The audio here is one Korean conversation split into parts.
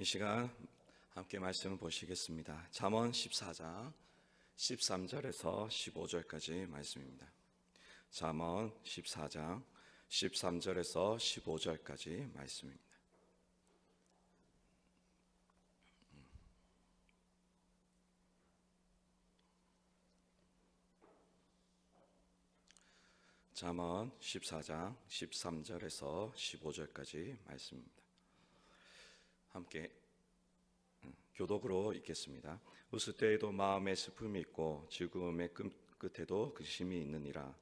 이 시간 함께 말씀을 보시겠습니다. 잠언 14장 13절에서 15절까지 말씀입니다. 잠언 14장 13절에서 15절까지 말씀입니다. 잠언 14장 13절에서 15절까지 말씀입니다. 함께 교독으로 읽겠습니다. 웃을 때에도 마음에 슬픔이 있고 즐거움의 끝에도 근심이 있느니라.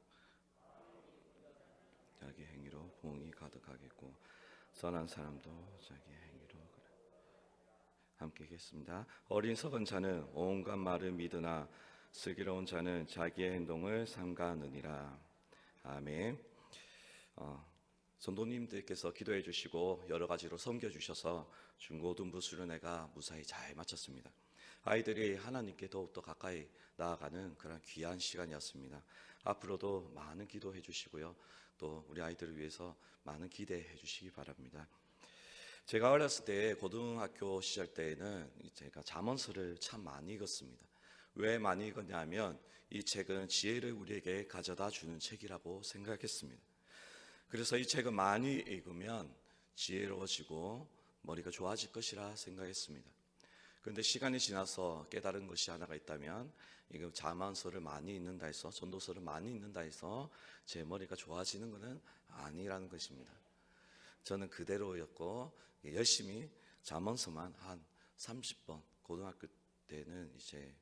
자기 행위로 봉이 가득하겠고 선한 사람도 자기 행위로 그래. 함께 읽겠습니다. 어리석은 자는 온갖 말을 믿으나 슬기로운 자는 자기의 행동을 삼가느니라. 아멘. 선도님들께서 기도해 주시고 여러 가지로 섬겨 주셔서 중고등부 수련회가 무사히 잘 마쳤습니다. 아이들이 하나님께 더욱더 가까이 나아가는 그런 귀한 시간이었습니다. 앞으로도 많은 기도해 주시고요. 또 우리 아이들을 위해서 많은 기대해 주시기 바랍니다. 제가 어렸을 때 고등학교 시절 때에는 제가 잠언서를 참 많이 읽었습니다. 왜 많이 읽었냐면 이 책은 지혜를 우리에게 가져다 주는 책이라고 생각했습니다. 그래서 이 책을 많이 읽으면 지혜로워지고 머리가 좋아질 것이라 생각했습니다. 그런데 시간이 지나서 깨달은 것이 하나가 있다면 이거 잠언서를 많이 읽는다 해서 전도서를 많이 읽는다 해서 제 머리가 좋아지는 것은 아니라는 것입니다. 저는 그대로였고 열심히 잠언서만 한 30번 고등학교 때는 이제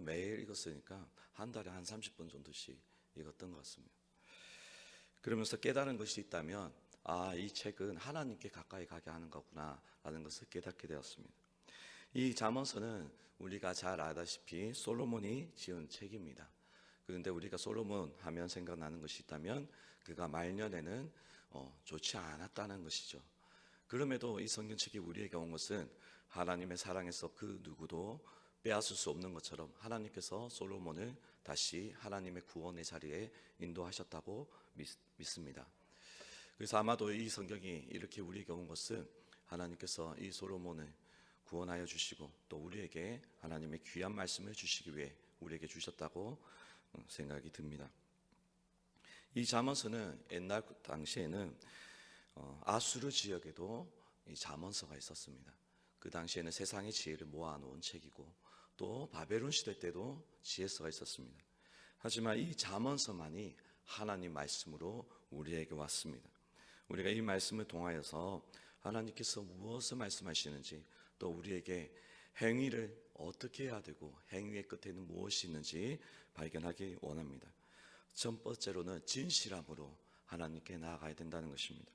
매일 읽었으니까 한 달에 한 30번 정도씩 읽었던 것 같습니다. 그러면서 깨달은 것이 있다면 이 책은 하나님께 가까이 가게 하는 거구나 라는 것을 깨닫게 되었습니다. 이 잠언서는 우리가 잘 알다시피 솔로몬이 지은 책입니다. 그런데 우리가 솔로몬 하면 생각나는 것이 있다면 그가 말년에는 좋지 않았다는 것이죠. 그럼에도 이 성경책이 우리에게 온 것은 하나님의 사랑에서 그 누구도 빼앗을 수 없는 것처럼 하나님께서 솔로몬을 다시 하나님의 구원의 자리에 인도하셨다고 믿습니다. 그래서 아마도 이 성경이 이렇게 우리에게 온 것은 하나님께서 이 솔로몬을 구원하여 주시고 또 우리에게 하나님의 귀한 말씀을 주시기 위해 우리에게 주셨다고 생각이 듭니다. 이 잠언서는 옛날 당시에는 아수르 지역에도 이 잠언서가 있었습니다. 그 당시에는 세상의 지혜를 모아놓은 책이고 또 바벨론 시대 때도 지혜서가 있었습니다. 하지만 이 잠언서만이 하나님 말씀으로 우리에게 왔습니다. 우리가 이 말씀을 통하여서 하나님께서 무엇을 말씀하시는지 또 우리에게 행위를 어떻게 해야 되고 행위의 끝에는 무엇이 있는지 발견하기 원합니다. 첫 번째로는 진실함으로 하나님께 나아가야 된다는 것입니다.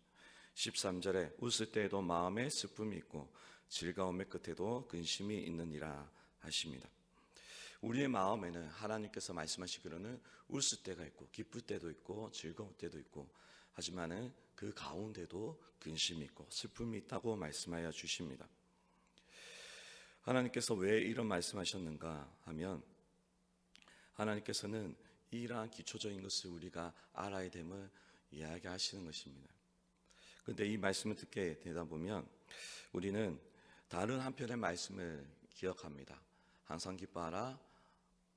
13절에 웃을 때에도 마음에 슬픔이 있고 즐거움의 끝에도 근심이 있느니라 하십니다. 우리의 마음에는 하나님께서 말씀하시기로는 웃을 때가 있고 기쁠 때도 있고 즐거울 때도 있고 하지만은 그 가운데도 근심이 있고 슬픔이 있다고 말씀하여 주십니다. 하나님께서 왜 이런 말씀하셨는가 하면 하나님께서는 이러한 기초적인 것을 우리가 알아야 됨을 이야기하시는 것입니다. 그런데 이 말씀을 듣게 되다 보면 우리는 다른 한편의 말씀을 기억합니다. 항상 기뻐하라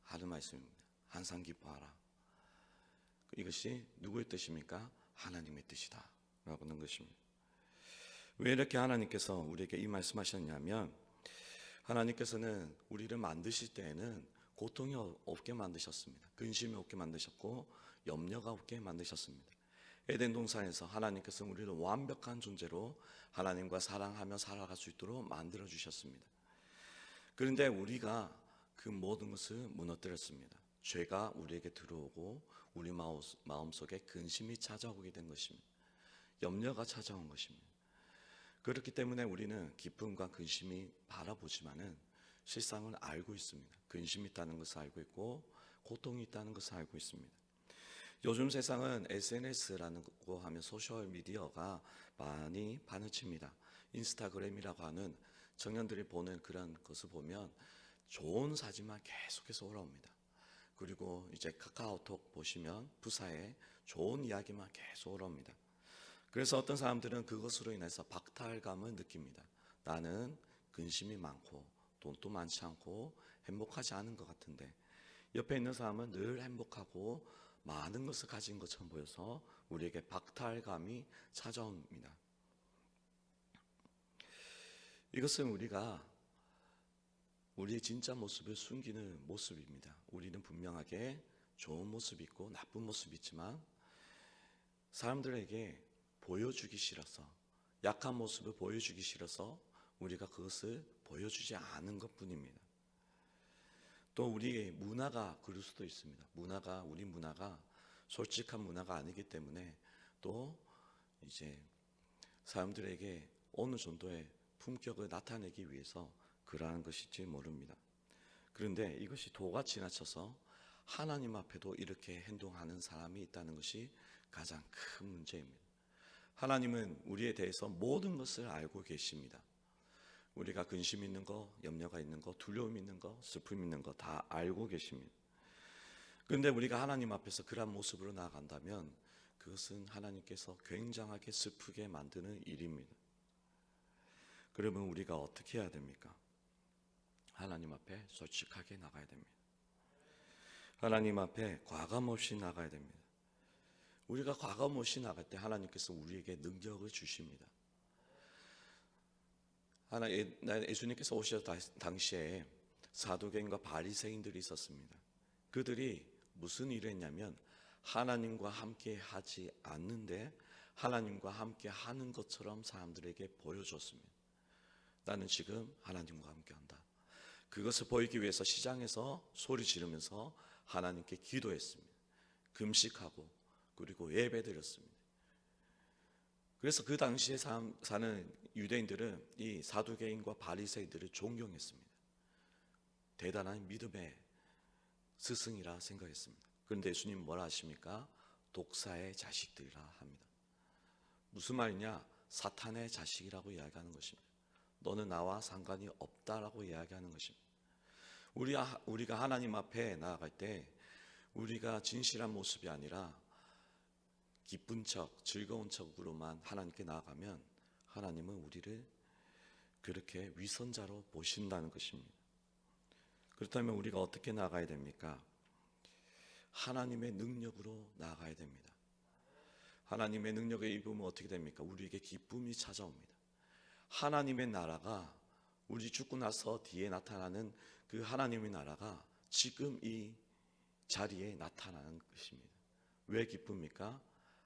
하는 말씀입니다. 항상 기뻐하라. 이것이 누구의 뜻입니까? 하나님의 뜻이다 라고 하는 것입니다. 왜 이렇게 하나님께서 우리에게 이 말씀하셨냐면 하나님께서는 우리를 만드실 때에는 고통이 없게 만드셨습니다. 근심이 없게 만드셨고 염려가 없게 만드셨습니다. 에덴 동산에서 하나님께서 우리를 완벽한 존재로 하나님과 사랑하며 살아갈 수 있도록 만들어 주셨습니다. 그런데 우리가 그 모든 것을 무너뜨렸습니다. 죄가 우리에게 들어오고 우리 마음속에 근심이 찾아오게 된 것입니다. 염려가 찾아온 것입니다. 그렇기 때문에 우리는 기쁨과 근심이 바라보지만은 실상은 알고 있습니다. 근심이 있다는 것을 알고 있고 고통이 있다는 것을 알고 있습니다. 요즘 세상은 SNS라는 거 하면 소셜미디어가 많이 판을 칩니다. 인스타그램이라고 하는 청년들이 보는 그런 것을 보면 좋은 사진만 계속해서 올라옵니다. 그리고 이제 카카오톡 보시면 부사에 좋은 이야기만 계속 올라옵니다. 그래서 어떤 사람들은 그것으로 인해서 박탈감을 느낍니다. 나는 근심이 많고 돈도 많지 않고 행복하지 않은 것 같은데 옆에 있는 사람은 늘 행복하고 많은 것을 가진 것처럼 보여서 우리에게 박탈감이 찾아옵니다. 이것은 우리가 우리의 진짜 모습을 숨기는 모습입니다. 우리는 분명하게 좋은 모습이 있고 나쁜 모습이 있지만 사람들에게 보여주기 싫어서, 약한 모습을 보여주기 싫어서 우리가 그것을 보여주지 않은 것뿐입니다. 또 우리의 문화가 그럴 수도 있습니다. 우리 문화가 솔직한 문화가 아니기 때문에 또 이제 사람들에게 어느 정도의 품격을 나타내기 위해서 그러한 것일지 모릅니다. 그런데 이것이 도가 지나쳐서 하나님 앞에도 이렇게 행동하는 사람이 있다는 것이 가장 큰 문제입니다. 하나님은 우리에 대해서 모든 것을 알고 계십니다. 우리가 근심 있는 거, 염려가 있는 거, 두려움 있는 거, 슬픔 있는 거 다 알고 계십니다. 그런데 우리가 하나님 앞에서 그런 모습으로 나아간다면 그것은 하나님께서 굉장하게 슬프게 만드는 일입니다. 그러면 우리가 어떻게 해야 됩니까? 하나님 앞에 솔직하게 나가야 됩니다. 하나님 앞에 과감 없이 나가야 됩니다. 우리가 과감 없이 나갈 때 하나님께서 우리에게 능력을 주십니다. 예수님께서 오셨을 당시에 사두개인과 바리새인들이 있었습니다. 그들이 무슨 일을 했냐면 하나님과 함께 하지 않는데 하나님과 함께 하는 것처럼 사람들에게 보여줬습니다. 나는 지금 하나님과 함께 한다. 그것을 보이기 위해서 시장에서 소리 지르면서 하나님께 기도했습니다. 금식하고 그리고 예배드렸습니다. 그래서 그 당시에 사는 유대인들은 이 사두개인과 바리새인들을 존경했습니다. 대단한 믿음의 스승이라 생각했습니다. 그런데 예수님 뭐라 하십니까? 독사의 자식들이라 합니다. 무슨 말이냐? 사탄의 자식이라고 이야기하는 것입니다. 너는 나와 상관이 없다라고 이야기하는 것입니다. 우리가 하나님 앞에 나아갈 때 우리가 진실한 모습이 아니라 기쁜 척, 즐거운 척으로만 하나님께 나아가면 하나님은 우리를 그렇게 위선자로 보신다는 것입니다. 그렇다면 우리가 어떻게 나아가야 됩니까? 하나님의 능력으로 나아가야 됩니다. 하나님의 능력을 입으면 어떻게 됩니까? 우리에게 기쁨이 찾아옵니다. 하나님의 나라가 우리 죽고 나서 뒤에 나타나는 그 하나님의 나라가 지금 이 자리에 나타나는 것입니다. 왜 기쁩니까?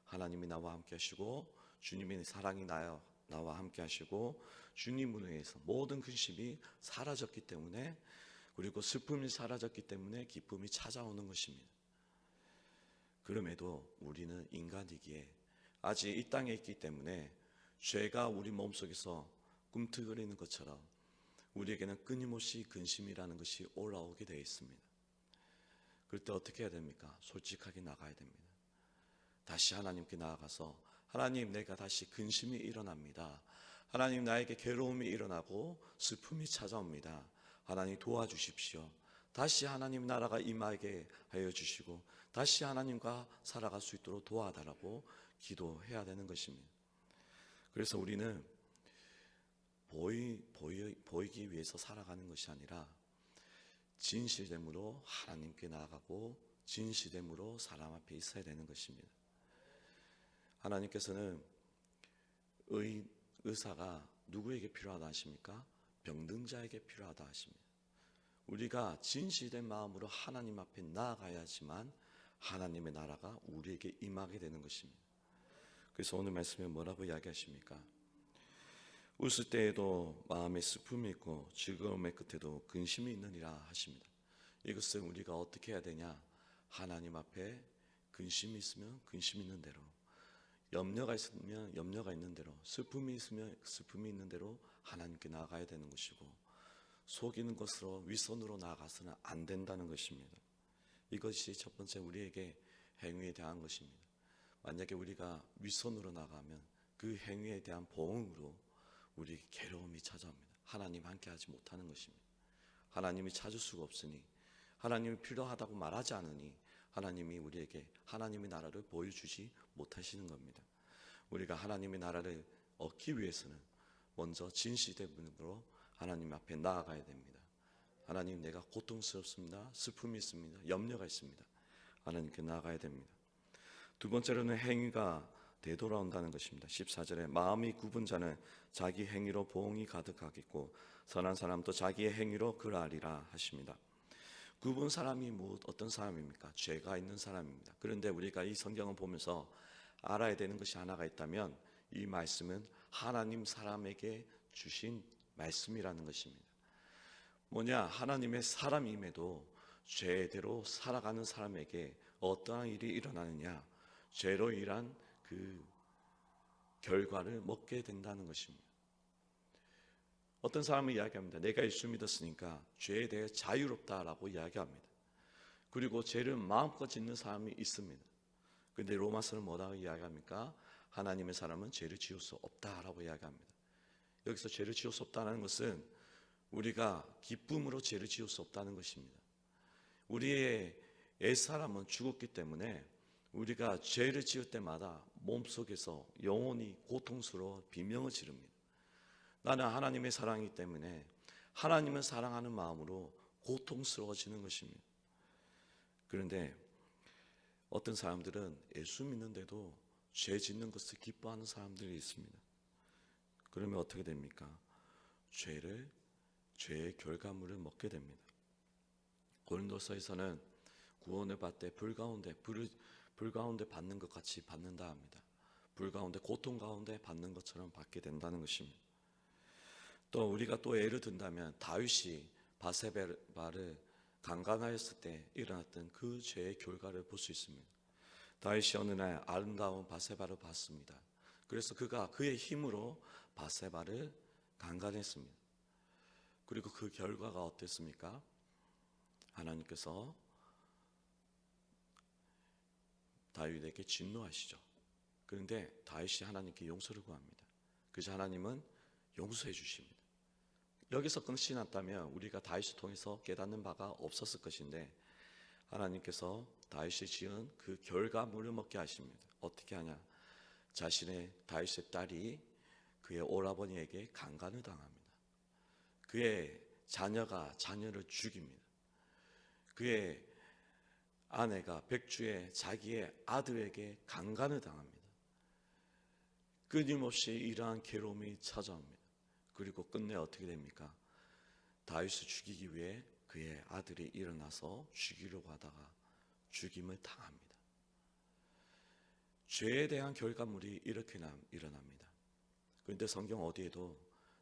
하나님이 나와 함께 하시고 주님의 사랑이 나와 함께 하시고 주님을 위해서 모든 근심이 사라졌기 때문에 그리고 슬픔이 사라졌기 때문에 기쁨이 찾아오는 것입니다. 그럼에도 우리는 인간이기에 아직 이 땅에 있기 때문에 죄가 우리 몸속에서 꿈틀거리는 것처럼 우리에게는 끊임없이 근심이라는 것이 올라오게 되어 있습니다. 그럴 때 어떻게 해야 됩니까? 솔직하게 나가야 됩니다. 다시 하나님께 나아가서 하나님, 내가 다시 근심이 일어납니다. 하나님, 나에게 괴로움이 일어나고 슬픔이 찾아옵니다. 하나님 도와주십시오. 다시 하나님 나라가 임하게 하여 주시고 다시 하나님과 살아갈 수 있도록 도와달라고 기도해야 되는 것입니다. 그래서 우리는 보이기 위해서 살아가는 것이 아니라 진실됨으로 하나님께 나아가고 진실됨으로 사람 앞에 있어야 되는 것입니다. 하나님께서는 의사가 누구에게 필요하다 하십니까? 병든 자에게 필요하다 하십니다. 우리가 진실된 마음으로 하나님 앞에 나아가야지만 하나님의 나라가 우리에게 임하게 되는 것입니다. 그래서 오늘 말씀에 뭐라고 이야기하십니까? 웃을 때에도 마음에 슬픔이 있고 즐거움의 끝에도 근심이 있느니라 하십니다. 이것은 우리가 어떻게 해야 되냐? 하나님 앞에 근심이 있으면 근심 있는 대로, 염려가 있으면 염려가 있는 대로, 슬픔이 있으면 슬픔이 있는 대로 하나님께 나아가야 되는 것이고 속이는 것으로 위선으로 나아가서는 안 된다는 것입니다. 이것이 첫 번째 우리에게 행위에 대한 것입니다. 만약에 우리가 위선으로 나가면 그 행위에 대한 보응으로 우리에게 괴로움이 찾아옵니다. 하나님 함께하지 못하는 것입니다. 하나님이 찾을 수가 없으니, 하나님이 필요하다고 말하지 않으니 하나님이 우리에게 하나님의 나라를 보여주지 못하시는 겁니다. 우리가 하나님의 나라를 얻기 위해서는 먼저 진실된 분으로 하나님 앞에 나아가야 됩니다. 하나님, 내가 고통스럽습니다. 슬픔이 있습니다. 염려가 있습니다. 하나님께 나아가야 됩니다. 두 번째로는 행위가 되돌아온다는 것입니다. 14절에 마음이 굽은 자는 자기 행위로 보응이 가득하겠고 선한 사람도 자기의 행위로 그러하리라 하십니다. 굽은 사람이 어떤 사람입니까? 죄가 있는 사람입니다. 그런데 우리가 이 성경을 보면서 알아야 되는 것이 하나가 있다면 이 말씀은 하나님 사람에게 주신 말씀이라는 것입니다. 뭐냐? 하나님의 사람임에도 죄대로 살아가는 사람에게 어떠한 일이 일어나느냐? 죄로 인한 그 결과를 먹게 된다는 것입니다. 어떤 사람은 이야기합니다. 내가 예수 믿었으니까 죄에 대해 자유롭다라고 이야기합니다. 그리고 죄를 마음껏 짓는 사람이 있습니다. 그런데 로마서는 뭐라고 이야기합니까? 하나님의 사람은 죄를 지을 수 없다라고 이야기합니다. 여기서 죄를 지을 수 없다는 것은 우리가 기쁨으로 죄를 지을 수 없다는 것입니다. 우리의 옛사람은 죽었기 때문에 우리가 죄를 지을 때마다 몸속에서 영혼이 고통스러워 비명을 지릅니다. 나는 하나님의 사랑이기 때문에 하나님을 사랑하는 마음으로 고통스러워지는 것입니다. 그런데 어떤 사람들은 예수 믿는데도 죄 짓는 것을 기뻐하는 사람들이 있습니다. 그러면 어떻게 됩니까? 죄의 결과물을 먹게 됩니다. 고린도서에서는 구원을 받되 불 가운데 받는 것 같이 받는다 합니다. 불 가운데 고통 가운데 받는 것처럼 받게 된다는 것입니다. 또 우리가 또 예를 든다면 다윗이 바세바를 강간하였을 때 일어났던 그 죄의 결과를 볼 수 있습니다. 다윗이 어느 날 아름다운 바세바를 봤습니다. 그래서 그가 그의 힘으로 바세바를 강간했습니다. 그리고 그 결과가 어땠습니까? 하나님께서 다윗에게 진노하시죠. 그런데 다윗이 하나님께 용서를 구합니다. 그래서 하나님은 용서해 주십니다. 여기서 끝이 났다면 우리가 다윗을 통해서 깨닫는 바가 없었을 것인데 하나님께서 다윗이 지은 그 결과물을 먹게 하십니다. 어떻게 하냐? 다윗의 딸이 그의 오라버니에게 강간을 당합니다. 그의 자녀가 자녀를 죽입니다. 그의 아내가 백주에 자기의 아들에게 강간을 당합니다. 끊임없이 이러한 괴로움이 찾아옵니다. 그리고 끝내 어떻게 됩니까? 다윗을 죽이기 위해 그의 아들이 일어나서 죽이려고 하다가 죽임을 당합니다. 죄에 대한 결과물이 이렇게 일어납니다. 그런데 성경 어디에도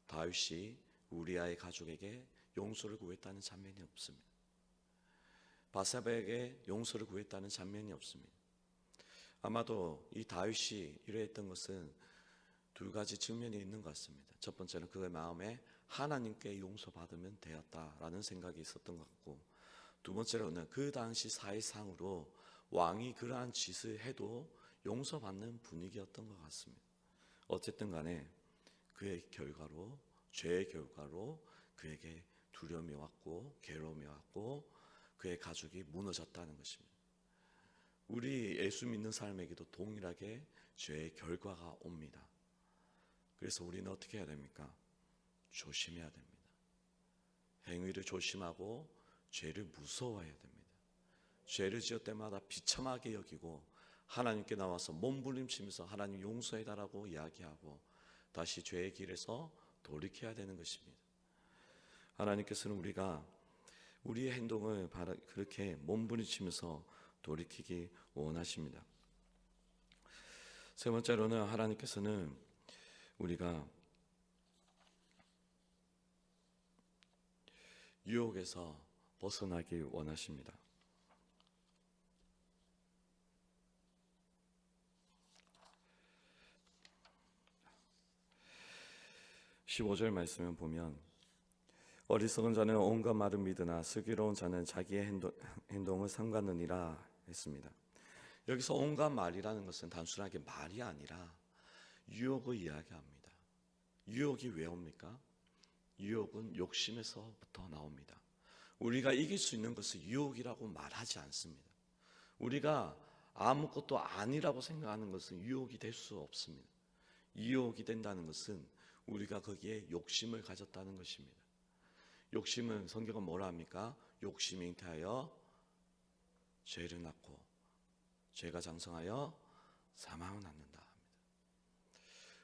다윗이 우리아의 가족에게 용서를 구했다는 장면이 없습니다. 바세바에게 용서를 구했다는 장면이 없습니다. 아마도 이 다윗이 이러했던 것은 두 가지 측면이 있는 것 같습니다. 첫 번째는 그의 마음에 하나님께 용서받으면 되었다라는 생각이 있었던 것 같고, 두 번째로는 그 당시 사회상으로 왕이 그러한 짓을 해도 용서받는 분위기였던 것 같습니다. 어쨌든 간에 그의 결과로, 죄의 결과로 그에게 두려움이 왔고 괴로움이 왔고 그의 가족이 무너졌다는 것입니다. 우리 예수 믿는 사람에게도 동일하게 죄의 결과가 옵니다. 그래서 우리는 어떻게 해야 됩니까? 조심해야 됩니다. 행위를 조심하고 죄를 무서워해야 됩니다. 죄를 지을 때마다 비참하게 여기고 하나님께 나와서 몸부림치면서 하나님 용서해달라고 이야기하고 다시 죄의 길에서 돌이켜야 되는 것입니다. 하나님께서는 우리의 행동을 그렇게 몸부림치면서 돌이키기 원하십니다. 세 번째로는 하나님께서는 우리가 유혹에서 벗어나기 원하십니다. 15절 말씀을 보면 어리석은 자는 온갖 말을 믿으나 슬기로운 자는 자기의 행동을 삼가느니라 했습니다. 여기서 온갖 말이라는 것은 단순하게 말이 아니라 유혹을 이야기합니다. 유혹이 왜 옵니까? 유혹은 욕심에서부터 나옵니다. 우리가 이길 수 있는 것을 유혹이라고 말하지 않습니다. 우리가 아무것도 아니라고 생각하는 것은 유혹이 될 수 없습니다. 유혹이 된다는 것은 우리가 거기에 욕심을 가졌다는 것입니다. 욕심은 성경은 뭐라 합니까? 욕심이 잉태하여 죄를 낳고 죄가 장성하여 사망을 낳는다 합니다.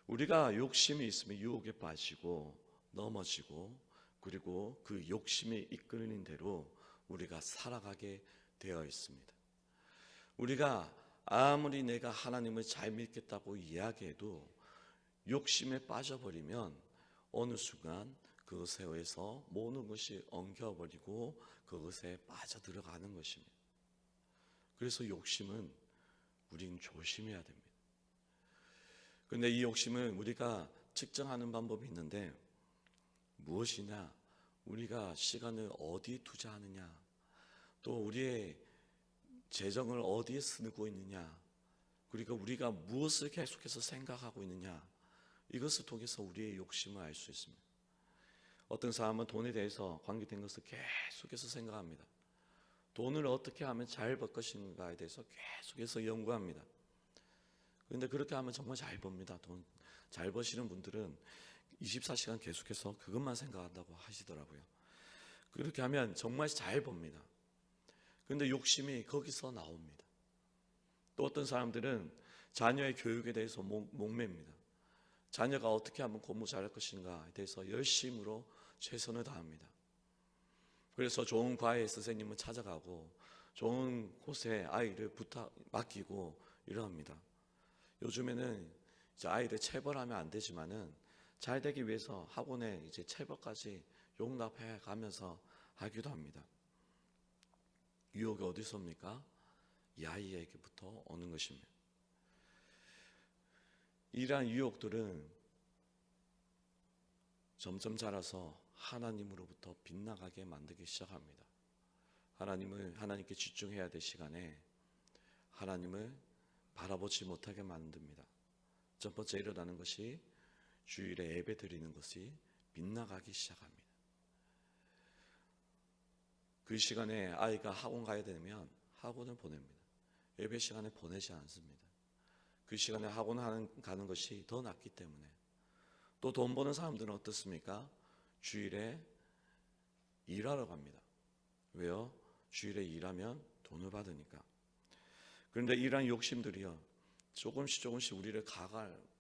우리가 욕심이 있으면 유혹에 빠지고 넘어지고, 그리고 그 욕심이 이끄는 대로 우리가 살아가게 되어 있습니다. 우리가 아무리 내가 하나님을 잘 믿겠다고 이야기해도 욕심에 빠져버리면 어느 순간 그것에 의해서 모든 것이 엉켜버리고 그것에 빠져들어가는 것입니다. 그래서 욕심은 우린 조심해야 됩니다. 그런데 이 욕심은 우리가 측정하는 방법이 있는데, 무엇이냐? 우리가 시간을 어디에 투자하느냐, 또 우리의 재정을 어디에 쓰고 있느냐, 그리고 우리가 무엇을 계속해서 생각하고 있느냐, 이것을 통해서 우리의 욕심을 알 수 있습니다. 어떤 사람은 돈에 대해서 관계된 것을 계속해서 생각합니다. 돈을 어떻게 하면 잘 벌 것인가에 대해서 계속해서 연구합니다. 그런데 그렇게 하면 정말 잘 법니다. 돈 잘 버시는 분들은 24시간 계속해서 그것만 생각한다고 하시더라고요. 그렇게 하면 정말 잘 법니다. 그런데 욕심이 거기서 나옵니다. 또 어떤 사람들은 자녀의 교육에 대해서 목매입니다. 자녀가 어떻게 하면 공부 잘할 것인가에 대해서 열심으로 최선을 다합니다. 그래서 좋은 과외 선생님을 찾아가고 좋은 곳에 아이를 맡기고 이러합니다. 요즘에는 이제 아이를 체벌하면 안 되지만은 잘 되기 위해서 학원에 이제 체벌까지 용납해 가면서 하기도 합니다. 유혹이 어디서 옵니까? 이 아이에게부터 오는 것입니다. 이러한 유혹들은 점점 자라서 하나님으로부터 빗나가게 만들기 시작합니다. 하나님께 집중해야 될 시간에 하나님을 바라보지 못하게 만듭니다. 첫 번째 일어나는 것이 주일에 예배 드리는 것이 빗나가기 시작합니다. 그 시간에 아이가 학원 가야 되면 학원을 보냅니다. 예배 시간에 보내지 않습니다. 그 시간에 학원 가는 것이 더 낫기 때문에. 또 돈 버는 사람들은 어떻습니까? 주일에 일하러 갑니다. 왜요? 주일에 일하면 돈을 받으니까. 그런데 이러한 욕심들이요, 조금씩 우리를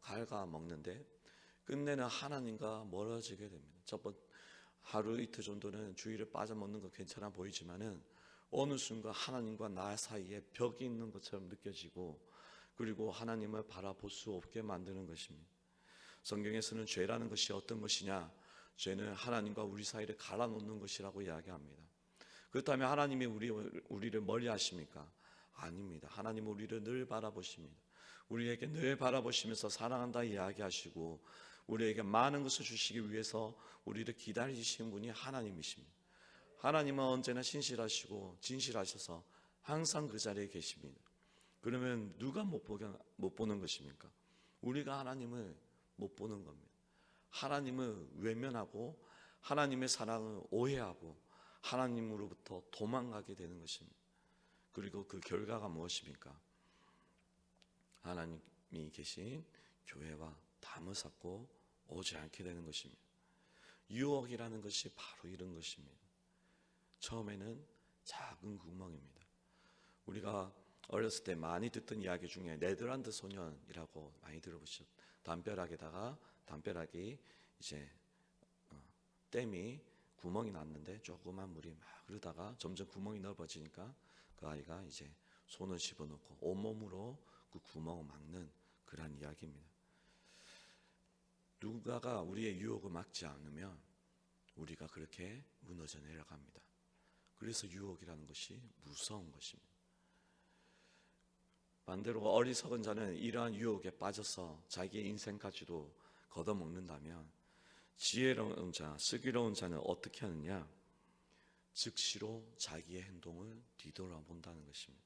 갉아먹는데 끝내는 하나님과 멀어지게 됩니다. 하루 이틀 정도는 주일에 빠져먹는 거 괜찮아 보이지만은 어느 순간 하나님과 나 사이에 벽이 있는 것처럼 느껴지고, 그리고 하나님을 바라볼 수 없게 만드는 것입니다. 성경에서는 죄라는 것이 어떤 것이냐? 죄는 하나님과 우리 사이를 갈라놓는 것이라고 이야기합니다. 그렇다면 하나님이 우리를 멀리 하십니까? 아닙니다. 하나님은 우리를 늘 바라보십니다. 우리에게 늘 바라보시면서 사랑한다 이야기하시고, 우리에게 많은 것을 주시기 위해서 우리를 기다리시는 분이 하나님이십니다. 하나님은 언제나 신실하시고 진실하셔서 항상 그 자리에 계십니다. 그러면 누가 못 보는 것입니까? 우리가 하나님을 못 보는 겁니다. 하나님을 외면하고 하나님의 사랑을 오해하고 하나님으로부터 도망가게 되는 것입니다. 그리고 그 결과가 무엇입니까? 하나님이 계신 교회와 담을 쌓고 오지 않게 되는 것입니다. 유혹이라는 것이 바로 이런 것입니다. 처음에는 작은 구멍입니다. 우리가 어렸을 때 많이 듣던 이야기 중에 네덜란드 소년이라고 많이 들어보셨죠? 담벼락이 이제 댐이 구멍이 났는데 조그만 물이 막 흐르다가 점점 구멍이 넓어지니까 그 아이가 이제 손을 집어넣고 온몸으로 그 구멍을 막는 그런 이야기입니다. 누군가가 우리의 유혹을 막지 않으면 우리가 그렇게 무너져 내려갑니다. 그래서 유혹이라는 것이 무서운 것입니다. 반대로 어리석은 자는 이러한 유혹에 빠져서 자기의 인생까지도 걷어먹는다면, 지혜로운 자, 슬기로운 자는 어떻게 하느냐? 즉시로 자기의 행동을 뒤돌아본다는 것입니다.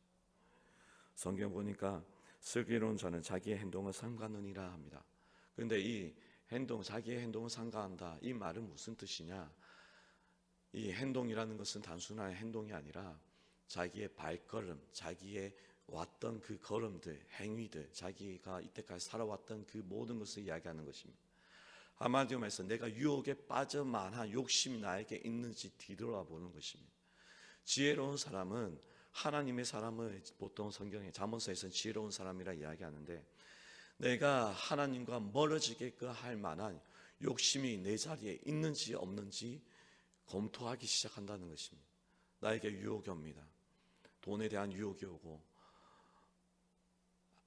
성경 보니까 슬기로운 자는 자기의 행동을 삼가느니라 합니다. 그런데 이 자기의 행동을 삼가한다, 이 말은 무슨 뜻이냐? 이 행동이라는 것은 단순한 행동이 아니라 자기의 발걸음, 자기의 왔던 그 걸음들, 행위들, 자기가 이때까지 살아왔던 그 모든 것을 이야기하는 것입니다. 한마디로 말해서 내가 유혹에 빠질 만한 욕심이 나에게 있는지 뒤돌아보는 것입니다. 지혜로운 사람은 하나님의 사람을 보통 성경에 잠언서에서는 지혜로운 사람이라 이야기하는데, 내가 하나님과 멀어지게 할 만한 욕심이 내 자리에 있는지 없는지 검토하기 시작한다는 것입니다. 나에게 유혹이 옵니다. 돈에 대한 유혹이 오고,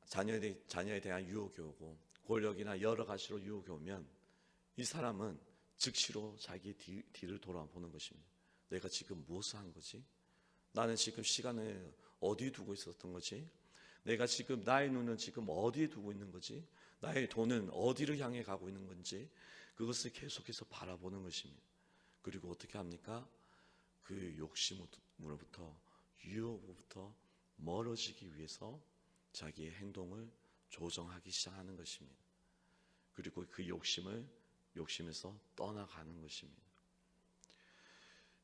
자녀에 대한 유혹이 오고, 권력이나 여러 가지로 유혹이 오면 이 사람은 즉시로 자기 뒤를 돌아보는 것입니다. 내가 지금 무엇을 한 거지? 나는 지금 시간을 어디에 두고 있었던 거지? 내가 지금 나의 눈은 지금 어디에 두고 있는 거지? 나의 돈은 어디를 향해 가고 있는 건지 그것을 계속해서 바라보는 것입니다. 그리고 어떻게 합니까? 그 욕심으로부터, 유혹으로부터 멀어지기 위해서 자기의 행동을 조정하기 시작하는 것입니다. 그리고 그 욕심에서 떠나가는 것입니다.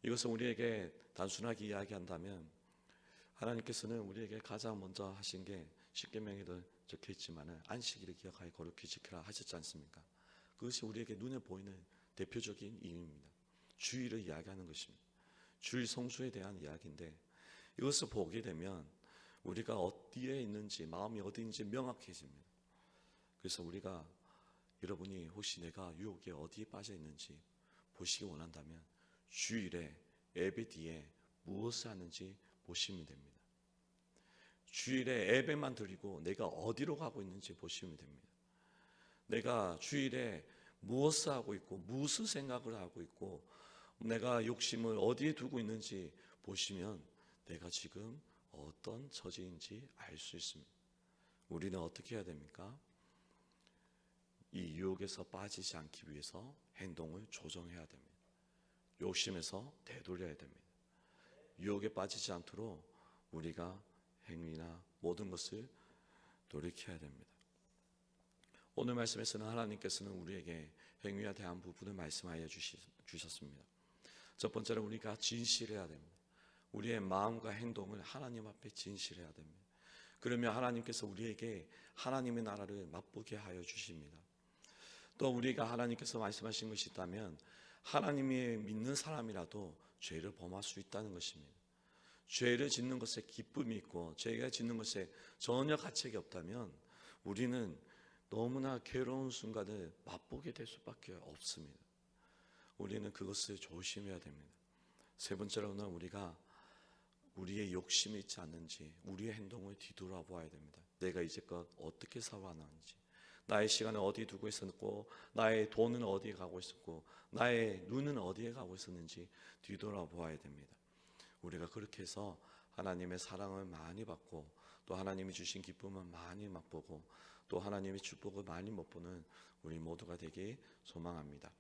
이것을 우리에게 단순하게 이야기한다면, 하나님께서는 우리에게 가장 먼저 하신 게 십계명에도 적혀 있지만 안식일을 기억하여 거룩히 지키라 하셨지 않습니까? 그것이 우리에게 눈에 보이는 대표적인 이유입니다. 주일을 이야기하는 것입니다. 주일 성수에 대한 이야기인데, 이것을 보게 되면 우리가 어디에 있는지, 마음이 어디인지 명확해집니다. 그래서 여러분이 혹시 내가 유혹에 어디에 빠져 있는지 보시기 원한다면 주일에 예배 뒤에 무엇을 하는지 보시면 됩니다. 주일에 예배만 드리고 내가 어디로 가고 있는지 보시면 됩니다. 내가 주일에 무엇을 하고 있고 무슨 생각을 하고 있고 내가 욕심을 어디에 두고 있는지 보시면 내가 지금 어떤 처지인지 알 수 있습니다. 우리는 어떻게 해야 됩니까? 이 유혹에서 빠지지 않기 위해서 행동을 조정해야 됩니다. 욕심에서 되돌려야 됩니다. 유혹에 빠지지 않도록 우리가 행위나 모든 것을 돌이켜야 됩니다. 오늘 말씀에서는 하나님께서는 우리에게 행위에 대한 부분을 말씀하여 주셨습니다. 첫 번째로 우리가 진실해야 됩니다. 우리의 마음과 행동을 하나님 앞에 진실해야 됩니다. 그러면 하나님께서 우리에게 하나님의 나라를 맛보게 하여 주십니다. 또 우리가 하나님께서 말씀하신 것이 있다면 하나님이 믿는 사람이라도 죄를 범할 수 있다는 것입니다. 죄를 짓는 것에 기쁨이 있고 죄가 짓는 것에 전혀 가책이 없다면 우리는 너무나 괴로운 순간을 맛보게 될 수밖에 없습니다. 우리는 그것을 조심해야 됩니다. 세 번째로는 우리가 우리의 욕심이 있지 않는지 우리의 행동을 뒤돌아보아야 됩니다. 내가 이제껏 어떻게 살아왔는지, 나의 시간을 어디에 두고 있었고 나의 돈은 어디에 가고 있었고 나의 눈은 어디에 가고 있었는지 뒤돌아보아야 됩니다. 우리가 그렇게 해서 하나님의 사랑을 많이 받고 또 하나님이 주신 기쁨을 많이 맛보고 또 하나님의 축복을 많이 맛보는 우리 모두가 되기 소망합니다.